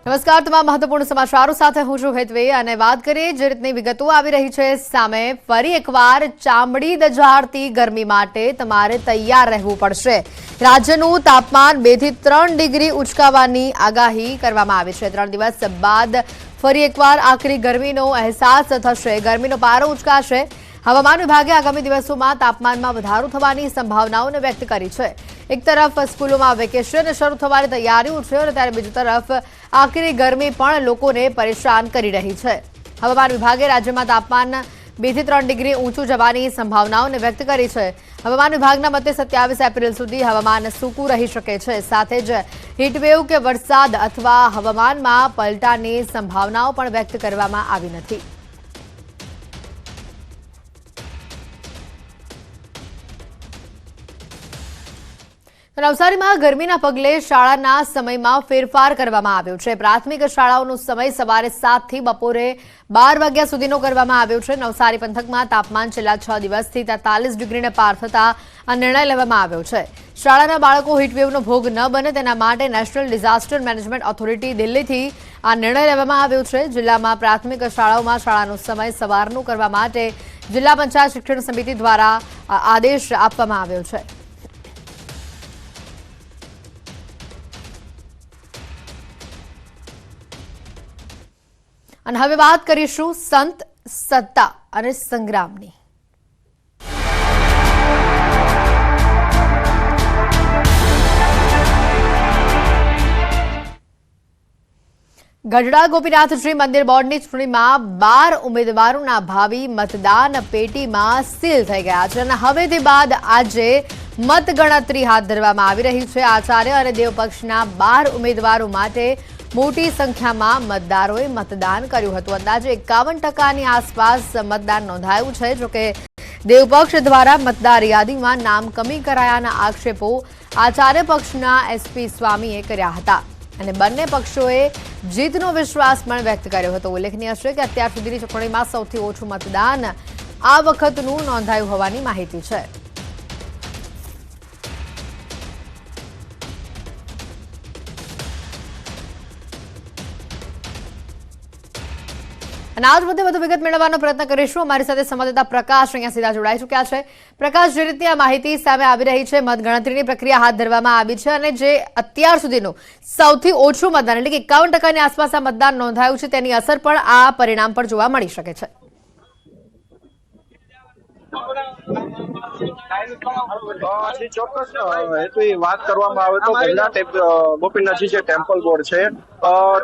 નમસ્કાર, તમામ મહત્વપૂર્ણ સમાચારો સાથે હું છું હેતવી અને વાત કરીએ જે રીતની વિગતો આવી રહી છે સામે ફરી એકવાર ચામડી દઝાડતી ગરમી માટે તમારે તૈયાર રહેવું પડશે। રાજ્યનું તાપમાન 2 થી 3 ડિગ્રી ઉંચકાવાની આગાહી કરવામાં આવી છે। 3 દિવસ બાદ ફરી એકવાર આકરી ગરમીનો અહેસાસ થશે। ગરમીનો પારો ઉંચકાશે। હવામાન વિભાગે આગામી દિવસોમાં તાપમાનમાં વધારો થવાની સંભાવનાઓને વ્યક્ત કરી છે। એક તરફ સ્કૂલોમાં વેકેશન શરૂ થવાની તૈયારીઓ છે અને ત્યારે બીજી તરફ આકરી ગરમી પણ લોકોને પરેશાન કરી રહી છે। હવામાન વિભાગે રાજ્યમાં તાપમાન 2 થી 3 ડિગ્રી ઊંચું જવાની સંભાવનાઓને વ્યક્ત કરી છે। હવામાન વિભાગના મતે 27 એપ્રિલ સુધી હવામાન સૂકું રહી શકે છે। સાથે જ હીટવેવ કે વરસાદ અથવા હવામાનમાં પલટાની સંભાવનાઓ પણ વ્યક્ત કરવામાં આવી નથી। નવસારીમાં ગરમીના પગલે શાળાના સમયમાં ફેરફાર કરવામાં આવ્યો છે। પ્રાથમિક શાળાઓનો સમય સવારે 7 થી બપોરે 12 વાગ્યા સુધીનો કરવામાં આવ્યો છે। નવસારી પંથકમાં તાપમાન છેલ્લા 6 દિવસથી 43 ડિગ્રીને પાર થતા આ નિર્ણય લેવામાં આવ્યો છે। શાળાના બાળકો હીટવેવનો ભોગ ન બને તેના માટે નેશનલ ડિઝાસ્ટર મેનેજમેન્ટ ઓથોરિટી દિલ્હીથી આ નિર્ણય લેવામાં આવ્યો છે। જિલ્લામાં પ્રાથમિક શાળાઓમાં શાળાનો સમય સવારનો કરવા માટે જિલ્લા પંચાયત શિક્ષણ સમિતિ દ્વારા આદેશ આપવામાં આવ્યો છે। અને હવે વાત કરીશું સંત, સત્તા અને સંગ્રામની। ગઢડા ગોપીનાથજી મંદિર બોર્ડની ચૂંટણીમાં 12 ઉમેદવારોના ભાવિ મતદાન પેટીમાં સીલ થઈ ગયા છે અને હવેથી બાદ આજે મતગણતરી હાથ ધરવામાં આવી રહી છે। આચાર્ય અને દેવ પક્ષના 12 ઉમેદવારો માટે મોટી સંખ્યામાં મતદારોએ મતદાન કર્યું હતું। અંદાજે 51% આસપાસ મતદાન નોંધાયું છે। જોકે દેવપક્ષ દ્વારા મતદાર યાદીમાં નામ કમી કરાયાના આક્ષેપો આચાર્ય પક્ષના એસપી સ્વામીએ કર્યા હતા અને બંને પક્ષોએ જીતનો વિશ્વાસ પણ વ્યક્ત કર્યો હતો। ઉલ્લેખનીય છે કે અત્યાર સુધીની ચૂંટણીમાં સૌથી ઓછું મતદાન આ વખતનું નોંધાયું હોવાની માહિતી છે। અને આજ મુદ્દે વધુ વિગત મેળવવાનો પ્રયત્ન કરીશું। અમારી સાથે સંવાદદાતા પ્રકાશ અહીંયા સીધા જોડાઈ ચૂક્યા છે। પ્રકાશ, જે રીતે આ માહિતી સામે આવી રહી છે, મતગણતરીની પ્રક્રિયા હાથ ધરવામાં આવી છે અને જે અત્યાર સુધીનું સૌથી ઓછું મતદાન એટલે કે 51%ની આસપાસ આ મતદાન નોંધાયું છે, તેની અસર પણ આ પરિણામ પર જોવા મળી શકે છે। ચોક્કસ હેતુની વાત કરવામાં આવે તો ગઢડા ગોપીનાથજી જે ટેમ્પલ બોર્ડ છે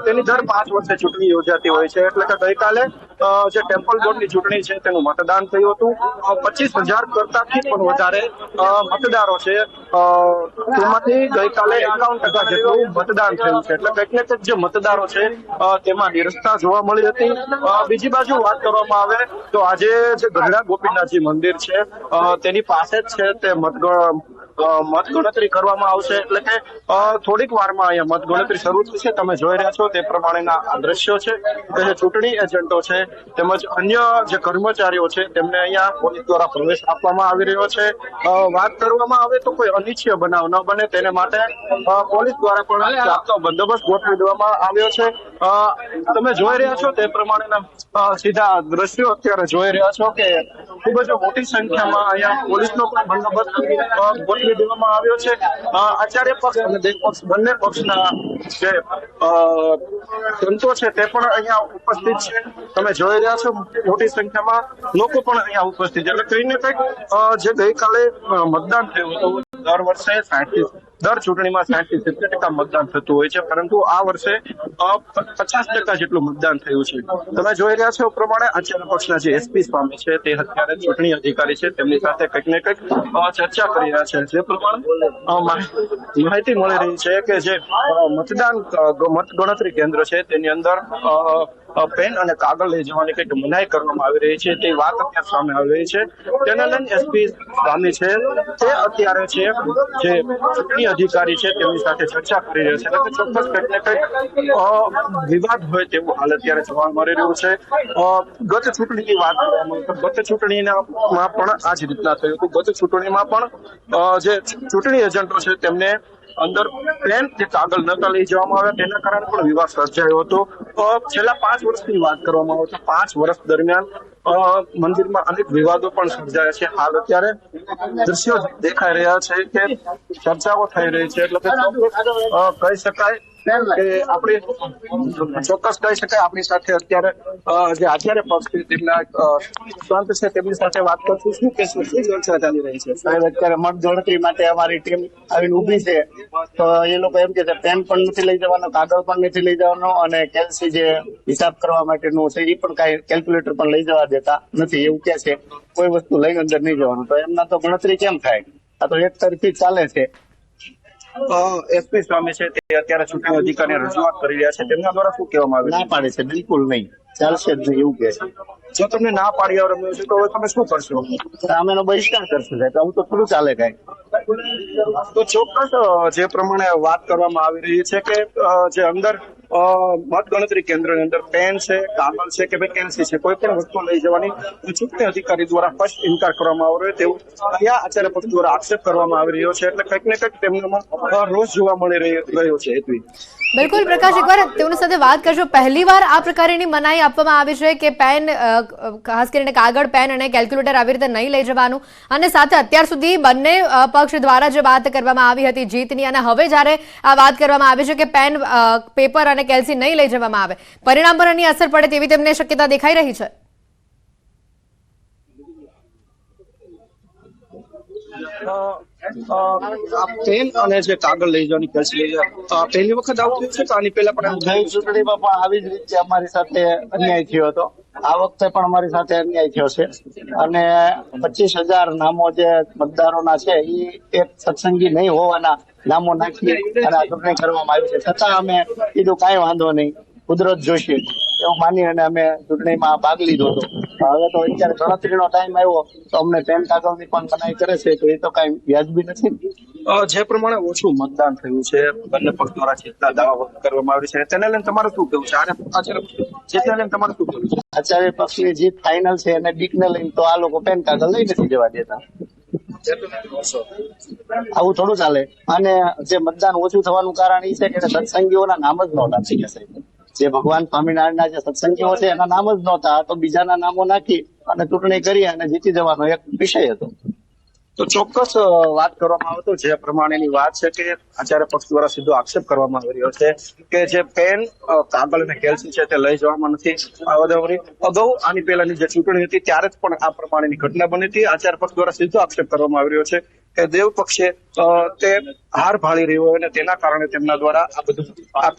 તેની દર 5 વર્ષે ચૂંટણી યોજાતી હોય છે। એટલે કે ગઈકાલે જે ટેમ્પલ બોર્ડની ચૂંટણી છે તેનું મતદાન થયું હતું। 25,000 કરતાથી પણ વધારે મતદારો છે, તેમાંથી ગઈકાલે 51% જેટલું મતદાન થયું છે। એટલે કંઈક ને કંઈક જે મતદારો છે તેમાં નિરસતા જોવા મળી હતી। બીજી બાજુ વાત કરવામાં આવે તો આજે જે ગઢડા ગોપીનાથજી મંદિર છે તેની પાસે જ છે તે મતગણતરી કરવામાં આવશે। એટલે કે થોડીક વારમાં અહીંયા મતગણતરી શરૂ થશે। તમે જોઈ રહ્યા છો તે પ્રમાણેના આ દ્રશ્યો છે કે જે ચૂંટણી એજન્ટો છે તેમજ અન્ય જે કર્મચારીઓ છે તેમને અહીંયા પોલીસ દ્વારા પ્રવેશ આપવામાં આવી રહ્યો છે। વાત કરવામાં આવે તો કોઈ અનિચ્છનીય બનાવ ન બને તેને માટે પોલીસ દ્વારા પણ ચાપતો બંદોબસ્ત ગોઠવી દેવામાં આવ્યો છે। તમે જોઈ રહ્યા છો તે પ્રમાણેના સીધા દ્રશ્યો અત્યારે જોઈ રહ્યા છો કે ખૂબ જ મોટી સંખ્યામાં અહીંયા પોલીસનો પણ બંદોબસ્ત ગોઠવી દેવામાં આવ્યો છે। આચાર્ય પક્ષ અને દેવ પક્ષ બંને પક્ષના જે તંત્રો છે તે પણ અહીંયા ઉપસ્થિત છે। તમે જોઈ રહ્યા છો મોટી સંખ્યામાં લોકો પણ અહીંયા ઉપસ્થિત છે। એટલે કંઈ ને કંઈક જે ગઈકાલે મતદાન થયું હતું, દર વર્ષે દર ચૂંટણીમાં 60 થી 70% મતદાન થતું હોય છે, પરંતુ આ વર્ષે 50% જેટલું મતદાન થયું છે। તમે જોઈ રહ્યા છો પ્રમાણે આચાર્ય પક્ષના જે એસપી સ્વામી છે તે અત્યારે ચૂંટણી અધિકારી છે તેમની સાથે કંઈક ને કંઈક ચર્ચા કરી રહ્યા છે। જે પ્રમાણે માહિતી મળી રહી છે કે જે મતગણતરી કેન્દ્ર છે તેની અંદર પેન અને કાગળ લઈ જવાની કંઈક મનાઈ કરવામાં આવી રહી છે તે વાત અત્યારે સામે આવી રહી છે। તેને લઈને એસપી સ્વામી છે તે અત્યારે છે જે ચૂંટણી અધિકારી છે તેમની સાથે ચર્ચા કરી રહ્યા છે। એટલે ચોક્કસ કંઈક ને કંઈક વિવાદ હોય તેવું હાલ અત્યારે જોવા મળી રહ્યું છે। ગત ચૂંટણીની વાત કરવામાં આવે તો ગત ચૂંટણીમાં પણ આ જ રીતના થયું હતું। ગત ચૂંટણીમાં પણ જે ચૂંટણી એજન્ટો છે તેમને અંદર પેન જે કાગળ નતા લઈ જવામાં આવ્યા તેના કારણે પણ વિવાદ સર્જાયો હતો. છેલ્લા 5 વર્ષની વાત કરવામાં આવે તો 5 વર્ષ દરમિયાન મંદિરમાં અનેક વિવાદો પણ સર્જાયા છે. હાલ અત્યારે દ્રશ્યો દેખાઈ રહ્યા છે કે ચર્ચાઓ થઈ રહી છે, એટલે કે કહી શકાય કે આપણે ચોક્કસ કહી શકાય આપણી સાથે અત્યારે જે આચાર્ય પક્ષ છે તેમના સંત છે તેમની સાથે વાત કરશું. શું કહેશું, શું ચર્ચા ચાલી રહી છે? સાહેબ, અત્યારે મત ગણતરી માટે અમારી ટીમ આવીને ઉભી છે, તો એ લોકો એમ કે છે પેન પણ નથી લઈ જવાનો, કાગળ પણ નથી લઈ જવાનો, અને કેલ્સી જે હિસાબ કરવા માટેનું છે એ પણ કાંઈ કેલ્ક્યુલેટર પણ લઈ જવા દેતા નથી. એવું કે છે કોઈ વસ્તુ લઈને અંદર નહીં જવાનું. તો એમના તો ગણતરી કેમ થાય? આ તો એક તરફી ચાલે છે. એસપી સ્વામી છે તે અત્યારે ચૂંટણી અધિકારીને રજૂઆત કરી રહ્યા છે, તેમના દ્વારા શું કહેવામાં આવે ના પાડે છે, બિલકુલ નહીં, ચાલશે જ નહીં એવું કે છે. જો તમને ના પાડી રમ્યું છે તો હવે તમે શું કરશો? તો અમે એનો બહિષ્કાર કરશું સાહેબ, આવું તો થોડું ચાલે કાંઈ. તો ચોક્કસ જે પ્રમાણે વાત કરવામાં આવી રહી છે કે જે અંદર મત ગણતરી કેન્દ્રની અંદર પેન છે, કાગળ છે કે વેકેન્સી છે, કોઈ પણ વસ્તુ લઈ જવાની ચૂંટણી અધિકારી દ્વારા સ્પષ્ટ ઇનકાર કરવામાં આવ્યો હોય તેવું કયા આચાર્ય પક્ષ દ્વારા આક્ષેપ કરવામાં આવી રહ્યો છે, એટલે કંઈક ને કંઈક તેમનામાં રોષ જોવા મળી રહ્યો છે. હેતવી, બિલકુલ પ્રકાશ, એકવાર તેઓની સાથે વાત કરજો. પહેલી વાર આ પ્રકારની મનાઈ આપવામાં આવી છે કે પેન, ખાસ કરીને કાગળ, પેન અને કેલ્ક્યુલેટર આવી રીતે નહીં લઈ જવાનું, અને સાથે અત્યાર સુધી બંને પક્ષ દ્વારા જે વાત કરવામાં આવી હતી જીતની, અને હવે જ્યારે આ વાત કરવામાં આવી છે કે પેન, પેપર અને કેલ્સી નહીં લઈ જવામાં આવે, પરિણામ પર એની અસર પડે તેવી તેમને શક્યતા દેખાઈ રહી છે. પેન અને જે કાગળ લઈ જવાની કેલ્સી લઈ જવા પહેલી વખત આવું થયું છે કે આની પહેલા પણ ગઈ ચૂંટણીમાં પણ આવી જ રીતે અમારી સાથે અન્યાય થયો હતો. આ વખતે પણ અમારી સાથે અન્યાય થયો છે, અને 25,000 નામો જે મતદારોના છે એ એક સત્સંગી નહીં હોવાના નામો નાખી અને આ ચૂંટણી કરવામાં આવી છે. છતાં અમે કીધું કાંઈ વાંધો નહીં, કુદરત જોશે એવું માની અને અમે ચૂંટણીમાં ભાગ લીધો હતો. હવે તો અત્યારે ગણતરીનો ટાઈમ આવ્યો તો અમને પેન કાગળની પણ મનાઈ કરે છે, તો એ તો કાંઈ વ્યાજબી નથી. જે પ્રમાણે ઓછું મતદાન થયું છે, બંને પક્ષ દ્વારા જેટલા દાવા કરવામાં આવી છે તેને લઈને તમારું શું કહેવું છે? જેટલા લઈને તમારું શું કહેવું છે? આચાર્ય પક્ષની જીત ફાઇનલ છે અને બીકને લઈને તો આ લોકો પેન કાગળ લઈ નથી જવા દેતા. આવું થોડું ચાલે. અને જે મતદાન ઓછું થવાનું કારણ એ છે કે સત્સંગીઓના નામ જ નહોતા થઈ ગયા સાહેબ. જે ભગવાન સ્વામિનારાયણના જે સત્સંગીઓ છે એના નામ જ નહોતા, તો બીજાના નામો નાખી અને ચૂંટણી કરી અને જીતી જવાનો એક વિષય હતો. તો ચોક્કસ વાત કરવામાં આવે તો જે પ્રમાણેની વાત છે કે આચાર્ય પક્ષ દ્વારા સીધો આક્ષેપ કરવામાં આવી રહ્યો છે કે જે પેન, કાગળ અને કેલ્સી છે તે લઈ જવામાં નથી. અગાઉ આની પહેલાની જે ચૂંટણી હતી ત્યારે જ પણ આ પ્રમાણેની ઘટના બની હતી. આચાર્ય પક્ષ દ્વારા સીધો આક્ષેપ કરવામાં આવી રહ્યો છે કે દેવ પક્ષે તે હાર ભાળી રહ્યો હોય અને તેના કારણે તેમના દ્વારા આ બધું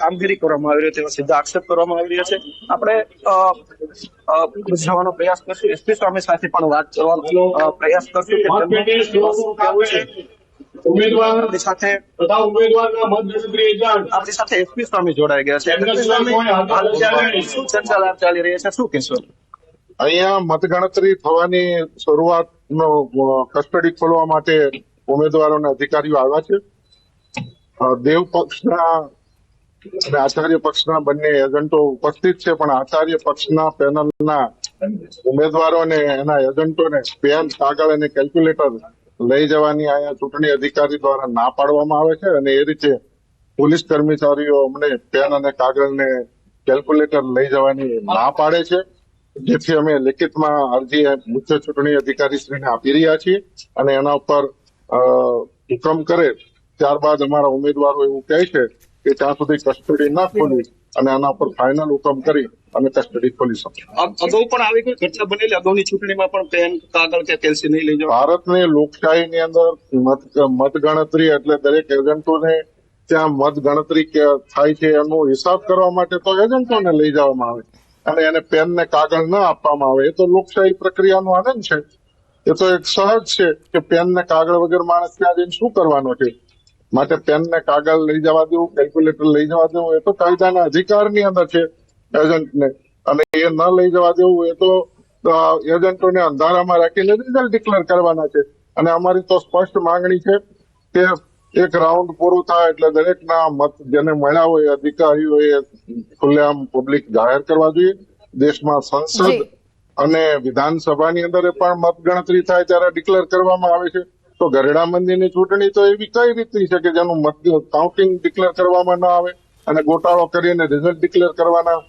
કામગીરી કરવામાં આવી રહી તેવો સીધો આક્ષેપ કરવામાં આવી રહ્યો છે. આપણે જવાનો પ્રયાસ કરશું, એસપી સ્વામી સાથે પણ વાત કરવાનો પ્રયાસ કરશું કે આપણી સાથે એસપી સ્વામી જોડાઈ ગયા છે. શું ચર્ચા ચાલી રહી છે, શું કહેશો? અહીંયા મતગણતરી થવાની શરૂઆતનો કસ્ટડી ખોલવા માટે ઉમેદવારોના અધિકારીઓ આવ્યા છે. દેવ પક્ષના અને આચાર્ય પક્ષના બંને એજન્ટો ઉપસ્થિત છે, પણ આચાર્ય પક્ષના પેનલના ઉમેદવારોને એના એજન્ટોને પેન, કાગળ અને કેલ્ક્યુલેટર લઈ જવાની અહીંયા ચૂંટણી અધિકારી દ્વારા ના પાડવામાં આવે છે, અને એ રીતે પોલીસ કર્મચારીઓ અમને પેન અને કાગળ ને કેલ્ક્યુલેટર લઈ જવાની ના પાડે છે. જેથી અમે લેખિતમાં અરજી મુખ્ય ચૂંટણી અધિકારી શ્રીને આપી રહ્યા છીએ, અને એના ઉપર હુકમ કરે ત્યારબાદ અમારા ઉમેદવારો એવું કહે છે કે ત્યાં સુધી કસ્ટડી ના ખોલી અને આના ઉપર ફાઇનલ હુકમ કરી અને કસ્ટડી ખોલીશું. અગાઉ પણ આવી કોઈ ઘટના બનેલી? અગાઉની ચૂંટણીમાં પણ પેન, કાગળ કે કેલ્સી નહીં લઈ જવા? ભારતની લોકશાહીની અંદર મતગણતરી એટલે દરેક એજન્ટોને ત્યાં મતગણતરી થાય છે એનો હિસાબ કરવા માટે તો એજન્ટોને લઈ જવામાં આવે અને એને પેન ને કાગળ ન આપવામાં આવે. એ તો લોકશાહી પ્રક્રિયાનો આનંદ છે. એ તો એક સહજ છે કે પેન ને કાગળ વગર માણસ ત્યાં જઈને શું કરવાનો છે. માટે પેન ને કાગળ લઈ જવા દેવું, કેલ્ક્યુલેટર લઈ જવા દેવું એ તો કાયદાના અધિકારની અંદર છે એજન્ટને, અને એ ન લઈ જવા દેવું એ તો એજન્ટોને અંધારામાં રાખીને રિઝલ્ટ ડિક્લેર કરવાના છે. અને અમારી તો સ્પષ્ટ માંગણી છે કે એક રાઉન્ડ પૂરું થાય એટલે દરેકના મત જેને મળ્યા હોય અધિકારીઓએ ખુલ્લેઆમ પબ્લિક જાહેર કરવા જોઈએ. દેશમાં સંસદ અને વિધાનસભાની અંદર પણ મતગણતરી થાય ત્યારે ડિક્લેર કરવામાં આવે છે, તો ગરડા મંદિરની ચૂંટણી તો એવી કઈ રીતની છે કે જેનું મત કાઉન્ટિંગ ડિક્લેર કરવામાં ન આવે અને ગોટાળો કરીને રિઝલ્ટ ડિક્લેર કરવાના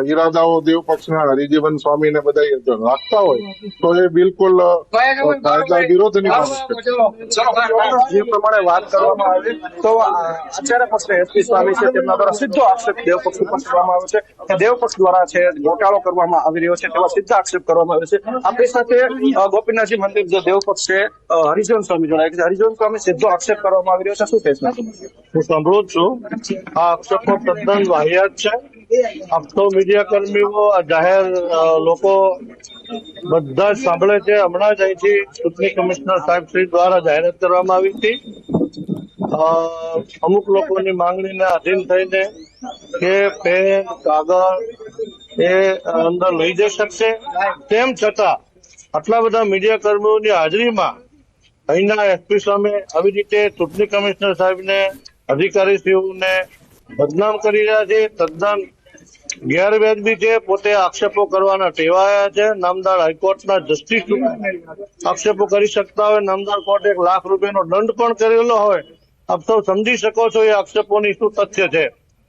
ઈરાદાઓ દેવ પક્ષના હરિજીવન સ્વામી ને બધા રાખતા હોય તો એ બિલકુલ કાયદા વિરોધની બાબત છે. જે પ્રમાણે વાત કરવામાં આવી તો આચાર્ય પક્ષના એસપી સ્વામી છે તેમના દ્વારા સીધો આક્ષેપ દેવ પક્ષ ઉપર કરવામાં આવ્યો છે કે દેવ પક્ષ દ્વારા છે ગોટાળો કરવામાં આવી રહ્યો છે તેવા સીધા આક્ષેપ કરવામાં આવ્યો છે. આપણી સાથે ગોપીનાથજી મંદિર જે દેવ પક્ષ છે હરિજન સ્વામી જોડાય છે. હરિજન સ્વામી સીધો આક્ષેપ કરવામાં આવી રહ્યો છે, શું કહેશો? હું સાંભળું છું આ આક્ષેપો તદ્દન વાહિયાત છે. આપ તો મીડિયા કર્મીઓ જાહેર લોકો બધા જ સાંભળે છે. હમણાં જ અહીંથી ચૂંટણી કમિશનર સાહેબ શ્રી દ્વારા જાહેરાત કરવામાં આવી હતી અમુક લોકોની માંગણીને આધીન થઈને કે પેન કાગળ એ અંદર લઈ જઈ શકશે. તેમ છતાં આટલા બધા મીડિયા કર્મીઓની હાજરીમાં અહીંના એસપી સામે આવી રીતે ચૂંટણી કમિશનર સાહેબને અધિકારીશ્રીઓને બદનામ કરી રહ્યા છે. તદ્દન ગેરવ્યાજબી છે. પોતે આક્ષેપો કરવાના ટેવાયા છે. નામદાર હાઈકોર્ટના જસ્ટિસ આક્ષેપો કરી શકતા હોય. નામદાર કોર્ટે ₹1 લાખ નો દંડ પણ કરેલો હોય. આપ સૌ સમજી શકો છો એ આક્ષેપોની શું તથ્ય છે.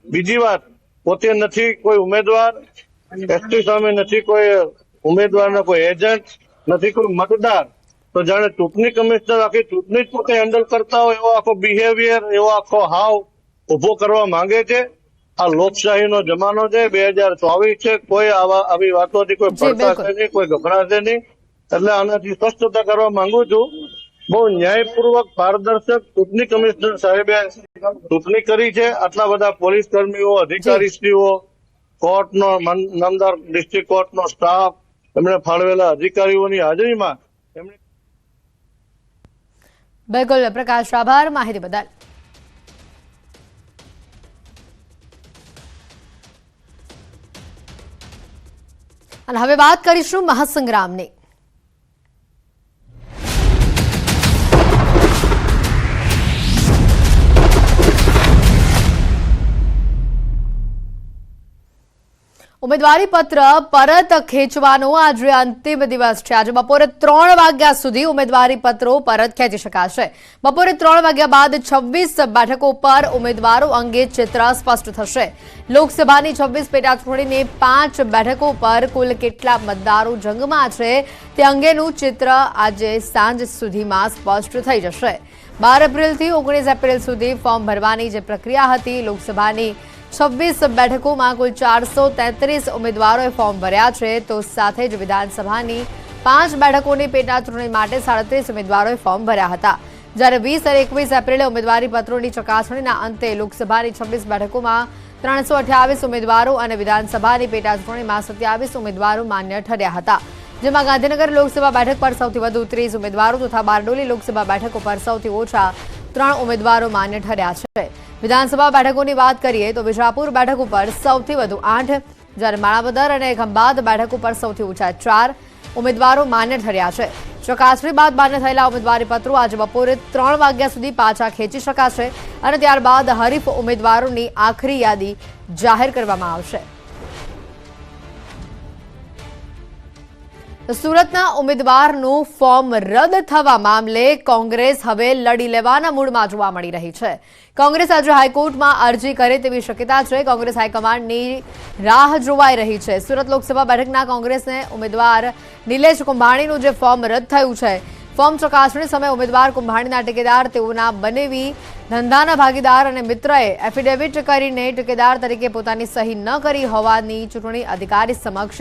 બીજી વાત, પોતે નથી કોઈ ઉમેદવાર, એસપી સામે નથી કોઈ ઉમેદવારના કોઈ એજન્ટ, નથી કોઈ મતદાર. તો જાણે ચૂંટણી કમિશનર આખી ચૂંટણી જ પોતે હેન્ડલ કરતા હોય એવો આખો બિહેવિયર, એવો આખો હાવ ઉભો કરવા માંગે છે. આ લોકશાહીનો જમાનો છે, 2024 છે. કોઈ આવી વાતોથી કોઈ ભડકાશે નહીં, કોઈ ગભરાશે નહીં. એટલે આનાથી સ્પષ્ટતા કરવા માંગુ છું. બહુ ન્યાયપૂર્વક પારદર્શક ચૂંટણી કમિશનર સાહેબે ચૂંટણી કરી છે. આટલા બધા પોલીસ કર્મીઓ, અધિકારીશ્રીઓ, કોર્ટનો નામદાર ડિસ્ટ્રિક્ટ કોર્ટનો સ્ટાફ, એમણે ફાળવેલા અધિકારીઓની હાજરીમાં એમણે બિલકુલ પ્રકાશ, આભાર માહિતી બદલ. અને હવે વાત કરીશું મહાસંગ્રામની. ઉમેદવારી પત્ર પરત ખેંચવાનો આજે અંતિમ દિવસ છે. આજે બપોરે 3 વાગ્યા સુધી ઉમેદવારી પત્રો પરત ખેંચી શકાશે. બપોરે 3 વાગ્યા બાદ 26 બેઠકો પર ઉમેદવારો અંગે ચિત્ર સ્પષ્ટ થશે. લોકસભાની 26 પેટાચૂંટણીની 5 બેઠકો પર કુલ કેટલા મતદારો જંગમાં છે તે અંગેનું ચિત્ર આજે સાંજ સુધીમાં સ્પષ્ટ થઈ જશે. 12 એપ્રિલથી 19 એપ્રિલ સુધી ફોર્મ ભરવાની જે પ્રક્રિયા હતી, લોકસભાની 26 બેઠકોમાં કુલ 433 ઉમેદવારોએ ફોર્મ ભર્યા છે. તો સાથે જ વિધાનસભાની 5 બેઠકોની પેટાચૂંટણી માટે 37 ઉમેદવારોએ ફોર્મ ભર્યા હતા. જ્યારે 20 અને 21 એપ્રિલે ઉમેદવારી પત્રોની ચકાસણીના અંતે લોકસભાની 26 બેઠકોમાં 328 ઉમેદવારો અને વિધાનસભાની પેટાચૂંટણીમાં 27 ઉમેદવારો માન્ય ઠર્યા હતા. જેમાં ગાંધીનગર લોકસભા બેઠક પર સૌથી વધુ 30 ઉમેદવારો તથા બારડોલી લોકસભા બેઠક પર સૌથી ઓછા 3 ઉમેદવારો માન્ય ઠર્યા છે. વિધાનસભા બેઠકોની વાત કરીએ તો વિજાપુર બેઠક ઉપર સૌથી વધુ 8, જ્યારે માણાવદર અને ખંભાત બેઠક ઉપર સૌથી ઓછા 4 ઉમેદવારો માન્ય ઠર્યા છે. ચકાસણી બાદ માન્ય થયેલા ઉમેદવારી પત્રો આજે બપોરે 3 વાગ્યા સુધી પાછા ખેંચી શકાશે અને ત્યારબાદ હરીફ ઉમેદવારોની આખરી યાદી જાહેર કરવામાં આવશે. સુરતના ઉમેદવારનું ફોર્મ રદ થવા મામલે કોંગ્રેસ હવે લડી લેવાના મૂડમાં જોવા મળી રહી છે. કોંગ્રેસ આજે હાઈકોર્ટમાં અરજી કરે તેવી શક્યતા છે. કોંગ્રેસ હાઈકમાન્ડની રાહ જોવાઈ રહી છે. સુરત લોકસભા બેઠકના કોંગ્રેસને ઉમેદવાર નિલેશ કુંભાણીનું જે ફોર્મ રદ થયું છે, ફોર્મ ચકાસણી સમયે ઉમેદવાર કુંભાણીના ટેકેદાર તેઓના બનેવી ધંધાના ભાગીદાર અને મિત્રએ એફિડેવિટ કરીને ટેકેદાર તરીકે પોતાની સહી ન કરી હોવાની ચૂંટણી અધિકારી સમક્ષ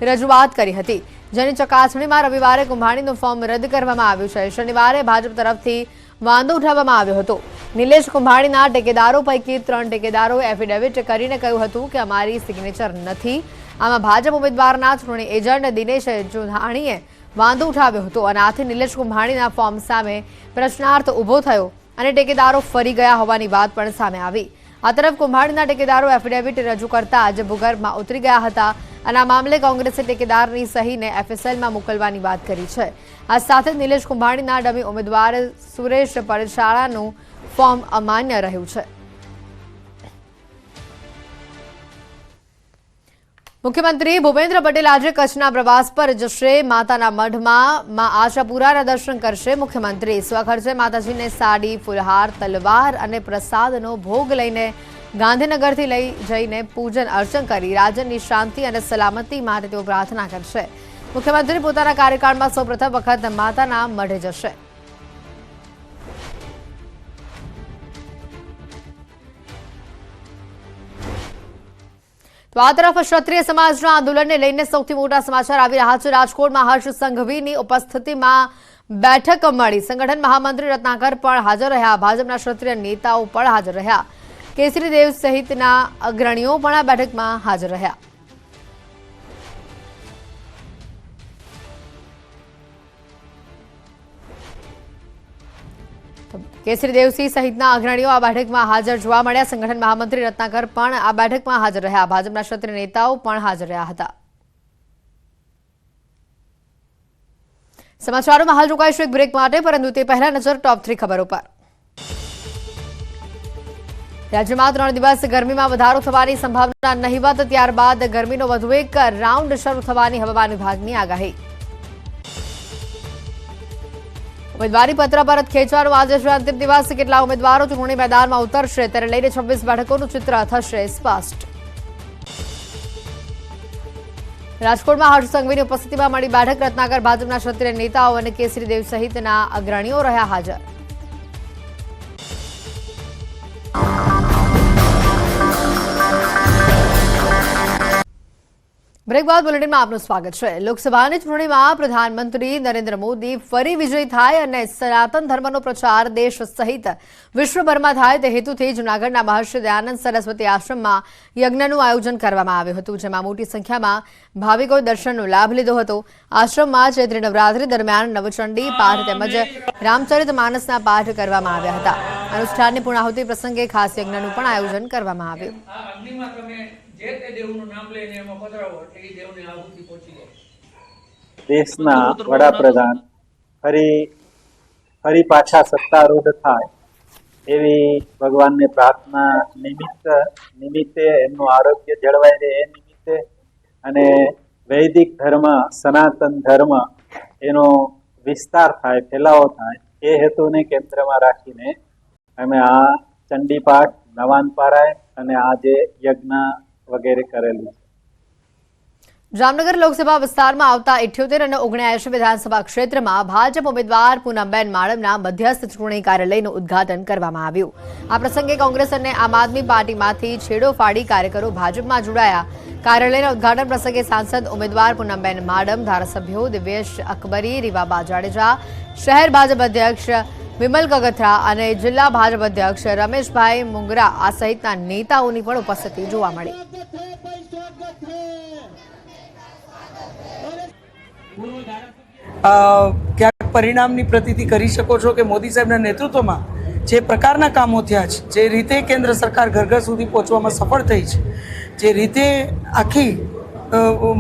રજૂઆત કરી હતી, જેની ચકાસણીમાં રવિવારે કુંભાણીનું ફોર્મ રદ કરવામાં આવ્યું છે. શનિવારે ભાજપ તરફથી વાંધો ઉઠાવવામાં આવ્યો હતો. નિલેશ કુંભાણીના ટેકેદારો પૈકી 3 ટેકેદારોએ એફિડેવિટ કરીને કહ્યું હતું કે અમારી સિગ્નેચર નથી. આમાં ભાજપ ઉમેદવારના ચૂંટણી એજન્ટ દિનેશ જોધાણીએ વાંધો ઉઠાવ્યો હતો અને આથી નિલેશ કુંભાણીના ફોર્મ સામે પ્રશ્નાર્થ ઉભો થયો અને ટેકેદારો ફરી ગયા હોવાની વાત પણ સામે આવી. આ તરફ કુંભાણીના ટેકેદારો એફિડેવિટ રજૂ કરતા આજે ભૂગર્ભમાં ઉતરી ગયા હતા અને આ મામલે કોંગ્રેસે ટેકેદારની સહીને એફએસએલમાં મોકલવાની વાત કરી છે. આ સાથે નિલેશ કુંભાણીના ડમી ઉમેદવાર સુરેશ પડશાળાનું ફોર્મ અમાન્ય રહ્યું છે. મુખ્યમંત્રી ભૂપેન્દ્ર પટેલ આજે કચ્છના પ્રવાસ પર જશે. માતાના મઢમાં માં આશાપુરાના દર્શન કરશે. મુખ્યમંત્રી સ્વખર્ચે માતાજીને સાડી, ફુલહાર, તલવાર અને પ્રસાદનો ભોગ લઈને ગાંધીનગરથી લઈ જઈને પૂજન અર્ચન કરી રાજ્યની શાંતિ અને સલામતી માટે તેઓ પ્રાર્થના કરશે. મુખ્યમંત્રી પોતાના કાર્યકાળમાં સૌપ્રથમ વખત માતાના મઢે જશે. તો આ તરફ ક્ષત્રિય સમાજના આંદોલનને લઈને સૌથી મોટા સમાચાર આવી રહ્યા છે. રાજકોટમાં હર્ષ સંઘવીની ઉપસ્થિતિમાં બેઠક મળી. સંગઠન મહામંત્રી રત્નાકર પણ હાજર રહ્યા. ભાજપના ક્ષત્રિય નેતાઓ પણ હાજર રહ્યા. કેસરી દેવ સહિતના અગ્રણીઓ પણ આ બેઠકમાં હાજર રહ્યા. કેસરી દેવસિંહ સહિતના અગ્રણીઓ આ બેઠકમાં હાજર જોવા મળ્યા. સંગઠન મહામંત્રી રત્નાકર પણ આ બેઠકમાં હાજર રહ્યા. ભાજપના ક્ષત્રિય નેતાઓ પણ હાજર રહ્યા હતા. સમાચારોમાં હાલ રોકાઈશું એક બ્રેક માટે, પરંતુ તે પહેલા નજર ટોપ 3 ખબરો પર. રાજ્યમાં 3 દિવસ ગરમીમાં વધારો થવાની સંભાવના નહિવત. ત્યારબાદ ગરમીનો વધુ એક રાઉન્ડ શરૂ થવાની હવામાન વિભાગની આગાહી. ઉમેદવારી પત્ર પરત ખેંચવાનો આજે છે અંતિમ દિવસ. કેટલા ઉમેદવારો ચૂંટણી મેદાનમાં ઉતરશે તેને લઈને 26 બેઠકોનું ચિત્ર થશે સ્પષ્ટ. રાજકોટમાં હર્ષ સંઘવીની ઉપસ્થિતિમાં મળી બેઠક. રત્નાકર, ભાજપના ક્ષત્રિય નેતાઓ અને કેસરી દેવ સહિતના અગ્રણીઓ રહ્યા હાજર. બ્રેક બાદ બુલેટિનમાં આપનું સ્વાગત છે. લોકસભાની ચૂંટણીમાં પ્રધાનમંત્રી નરેન્દ્ર મોદી ફરી વિજયી થાય અને સનાતન ધર્મનો પ્રચાર દેશ સહિત વિશ્વભરમાં થાય તે હેતુથી જૂનાગઢના મહર્ષિ દયાનંદ સરસ્વતી આશ્રમમાં યજ્ઞનું આયોજન કરવામાં આવ્યું હતું, જેમાં મોટી સંખ્યામાં ભાવિકોએ દર્શનનો લાભ લીધો હતો. આશ્રમમાં ચૈત્રી નવરાત્રી દરમિયાન નવચંડી પાઠ તેમજ રામચરિત માનસના પાઠ કરવામાં આવ્યા હતા. અનુષ્ઠાનની પૂર્ણાહુતિ પ્રસંગે ખાસ યજ્ઞનું પણ આયોજન કરવામાં આવ્યું. દેશના વડાપ્રધાન ફરી પાછા સત્તારૂઢ થાય એવી ભગવાનને પ્રાર્થના નિમિત્તે એમનું આરોગ્ય જળવાઈ રહે એ નિમિત્તે અને વૈદિક ધર્મ, સનાતન ધર્મ એનો વિસ્તાર થાય, ફેલાવો થાય એ હેતુને કેન્દ્રમાં રાખીને અમે આ ચંડીપાઠ, નવાન પારાયણ અને આ જે યજ્ઞ વગેરે કરેલું છે. જામનગર લોકસભા વિસ્તારમાં આવતા 78 અને 79 વિધાનસભા ક્ષેત્રમાં ભાજપ ઉમેદવાર પૂનમબેન માડમના મધ્યસ્થ ચૂંટણી કાર્યાલયનું ઉદ્ઘાટન કરવામાં આવ્યું. આ પ્રસંગે કોંગ્રેસ અને આમ આદમી પાર્ટીમાંથી છેડો ફાડી કાર્યકરો ભાજપમાં જોડાયા. કાર્યાલયના ઉદ્ઘાટન પ્રસંગે સાંસદ ઉમેદવાર પૂનમબેન માડમ, ધારાસભ્યો દિવ્યેશ અકબરી, રીવાબા જાડેજા, શહેર ભાજપ અધ્યક્ષ વિમલ કગથરા અને જિલ્લા ભાજપ અધ્યક્ષ રમેશભાઈ મુંગરા આ સહિતના નેતાઓની પણ ઉપસ્થિતિ જોવા મળી. ક્યાંક પરિણામની પ્રતીતિ કરી શકો છો કે મોદી સાહેબના નેતૃત્વમાં જે પ્રકારના કામો થયા છે, જે રીતે કેન્દ્ર સરકાર ઘર ઘર સુધી પહોંચવામાં સફળ થઈ છે, જે રીતે આખી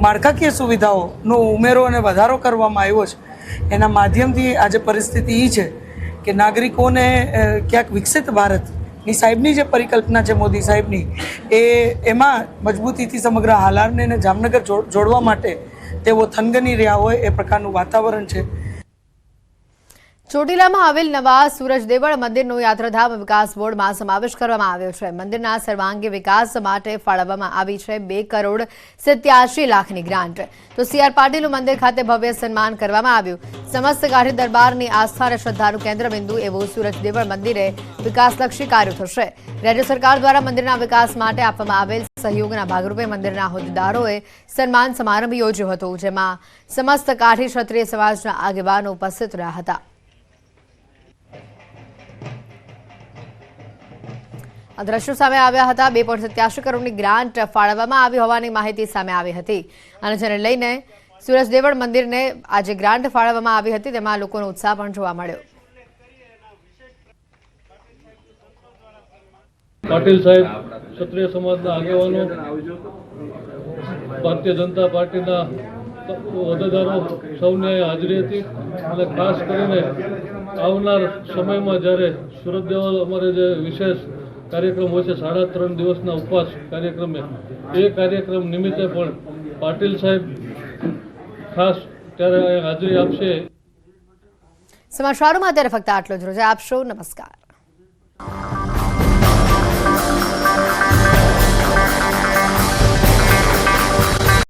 માળખાકીય સુવિધાઓનો ઉમેરો અને વધારો કરવામાં આવ્યો છે, એના માધ્યમથી આજે પરિસ્થિતિ એ છે કે નાગરિકોને ક્યાંક વિકસિત ભારતની સાહેબની જે પરિકલ્પના છે મોદી સાહેબની, એમાં મજબૂતીથી સમગ્ર હાલારને અને જામનગર જોડવા માટે તેઓ થનગની રહ્યા હોય એ પ્રકારનું વાતાવરણ છે. ચોટીલામાં આવેલ નવા સૂરજ દેવળ મંદિરનો યાત્રાધામ વિકાસ બોર્ડમાં સમાવેશ કરવામાં આવ્યો છે. મંદિરના સર્વાંગી વિકાસ માટે ફાળવવામાં આવી છે 2,87,00,000ની ગ્રાન્ટ. તો CR પાટીલનું મંદિર ખાતે ભવ્ય સન્માન કરવામાં આવ્યું. સમસ્ત ગાંધી દરબારની આસ્થા અને શ્રદ્ધાનું કેન્દ્રબિંદુ એવું સૂરજ દેવળ મંદિરે વિકાસલક્ષી કાર્યો થશે. રાજ્ય સરકાર દ્વારા મંદિરના વિકાસ માટે આપવામાં આવેલ સહયોગના ભાગરૂપે મંદિરના હોદ્દેદારોએ સન્માન સમારંભ યોજ્યો હતો, જેમાં સમસ્ત કાઠી ક્ષત્રિય સમાજના આગેવાનો ઉપસ્થિત રહ્યા હતા. આ દ્રશ્યો સામે આવ્યા હતા. 2.87 કરોડની ગ્રાન્ટ ફાળવવામાં આવી હોવાની માહિતી સામે આવી હતી અને જેને લઈને સૂરજ દેવળ મંદિરને આજે ગ્રાન્ટ ફાળવવામાં આવી હતી, તેમાં લોકોનો ઉત્સાહ પણ જોવા મળ્યો. પાટીલ સાહેબ, ક્ષત્રિય સમાજના આગેવાનો, ભારતીય જનતા પાર્ટીના હોદ્દેદારો સૌની હાજરી હતી અને ખાસ કરીને આવનાર સમયમાં જ્યારે સૂરજ દેવળ અમારે જે વિશેષ કાર્યક્રમ હોય છે 3.5 દિવસના ઉપવાસ કાર્યક્રમે, એ કાર્યક્રમ નિમિત્તે પણ પાટીલ સાહેબ ખાસ ત્યારે હાજરી આપશે. સમાચારોમાં અત્યારે ફક્ત આટલો જ. રજા આપશો. નમસ્કાર.